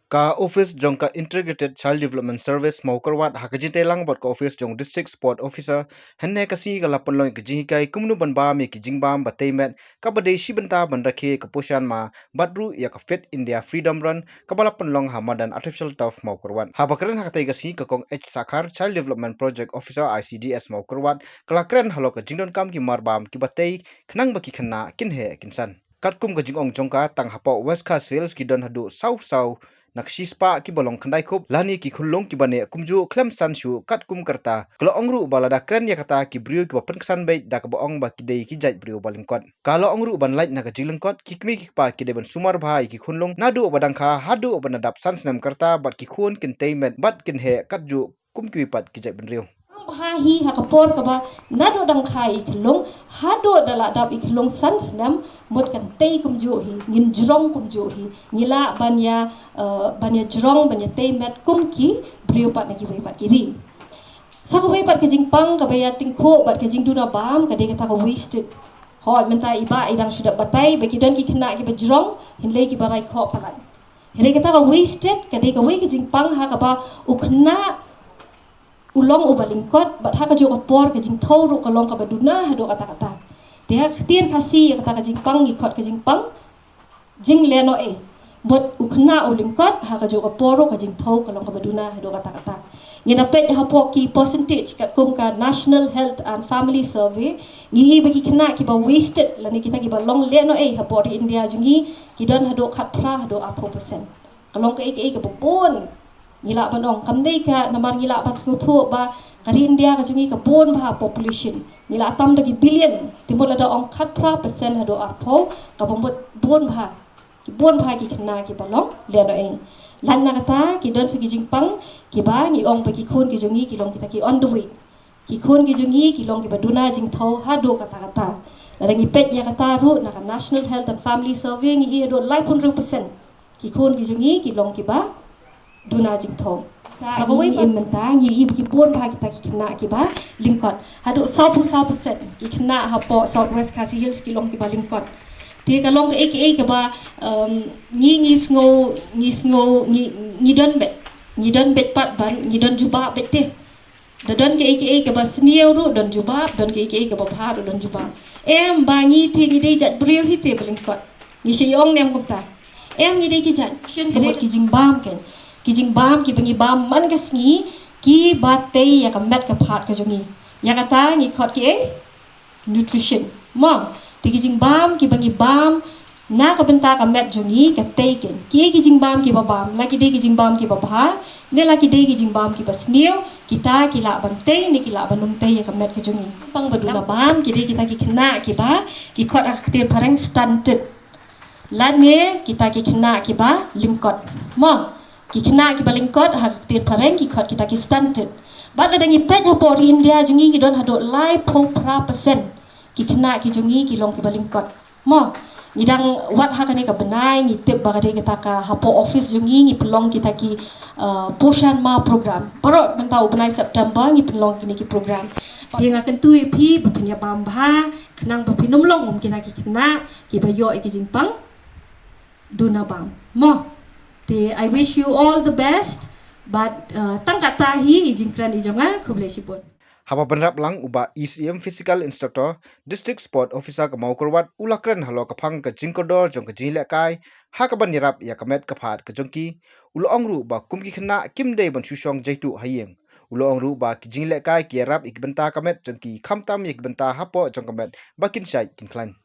Ka office jong ka integrated child development service mau karwat hakajite lang bot ka office jong district sport officer henne kasi ka lapon loy kiji kai kumnu ban ba mi kijing bam batay met ka bade shi banta ban rakhe ka poshan ma badru ya ka fit india freedom run ka balapon long hamadan artificial turf mau karwat habakren hakatai kasi ka kong h sakar child development project officer icds mau karwat kalakren halo ka jingdon kam ki marbam ki batay khnang baki khanna kinhe kinsan katkum ka jingong jongka tang hapo west ka sales ki don hadu sau naksispa ki bolong khandai khub lani ki khulong ki bane kumju klem san shu kat kum karta klo ongru balada kren ya kata ki brio ki bapen ksan be dak bo ong ba ki dei ki jait brio balingkot kalo ongru ban lait na ka jilingkot ki kmi ki pa ki de ban sumar bhai ki khunlong nadu badang kha hadu ban dap san snam karta bat ki khun kin teimet bat kin he kat ju kum ki pat ki jait ban rio Hahi hakapor kaba nado dang khai iklong hado dala dap iklong sansnam mot kan tei kumjo hi ngin jrong kumjo hi nila banya jrong banya tei met kumki brio pat nagi wei pat kiri sako wei pat kajing pang kabaya tingko bat kajing duna bam kade kata ko wasted hoi menta iba idang sudah batai bagi don ki kena ki bajrong hinlei ki barai kho palan hele kata ko wasted kade ko wei kajing pang ha kaba ukna ulong ubalingkot bat haka jo kapor ka jing thau ru kalong ka baduna hado kata te hak tien khasi kata ka jing pang ikot ka jing pang jing leno e bot ukhna ulingkot haka jo kapor ka jing thau kalong ka baduna hado kata ngina pet hapo ki percentage kat kum ka national health and family survey ngi bagi kena ki ba wasted lani kita ki ba long leno e hapo di india jungi ki don hado khat pra hado 4% kalong ka e ka bon ngila banong kamdei ka namar ngila pat skutu ba kari India ka jungi ka bon ba population ngila atam lagi billion timur ada ong khat pra percent hado apo ka bombot bon ba ki kena ki balong leno e lan na kata ki don segi jingpang ki ba ngi ong ba ki khun ki jungi ki long kita ki on the way ki khun ki jungi ki long ki baduna jing thau hado kata larangi pet ya kata ru na national health and family survey ngi do 100% ki khun ki jungi ki long ki ba duna jing thong sabawai imenta ngi ki bon ba kita ki kena ki ba lingkot hadu 100% ki kena hapo southwest Khasi Hills ki long ki ba lingkot ti ka long ke ba ngi sngo ngi don bet pat ban ngi don juba bet te don ke ba snieu ru don juba don ke ba bha ru don juba em ba ngi ti ngi dei jat breu hi te lingkot ngi se yong nem kumta em ngi dei ki jat shen ki jing bam ken kijing bam ki bangi bam man ka sngi ki batei ya ka met ka phat ka jongi ya kata ngi khot ki nutrition ma ti kijing bam ki bangi bam na ka benta ka met jongi ka tei ken ki kijing bam ki babam la ki de kijing bam ki babha ne la ki de kijing bam ki basneu kita ki la ban tei ni ki la ban num tei ya ka met ka jongi pang badula bam ki de kita ki khna ki ba ki khot ak ten pareng stunted lan ne kita ki khna ki ba lingkot ma ki kena ki balingkot hak tin pareng ki khot kita ki stunted bat la dangi pet hapo ri india jungi ki don hado lai po pra percent ki kena ki jungi ki long ki balingkot mo ngidang wat hakane ka benai ngi tip bagade kita ka hapo office jungi ngi pelong kita ki poshan ma program parot mentau benai september ngi pelong kini ki program dia ngakan tu pi bepunya bamba kenang bepinum long kita ki kena ki bayo ki jingpang duna bam mo I wish you all the best, but tang kata hi ijingkran ijonga kuble sipon. Haba benrap lang uba ECM physical instructor district sport officer ka mau kurwat ulakren halo ka phang ka jingkodor jong ka jile kai ha ka ban yarap ya kamet ka phat ka jongki ulo ongru ba kumki khna kimdei ban shushong jaitu hayeng ulo ongru ba ki jile kai ki yarap ikbenta kamet jongki khamtam ikbenta hapo jong kamet bakin sai kinklan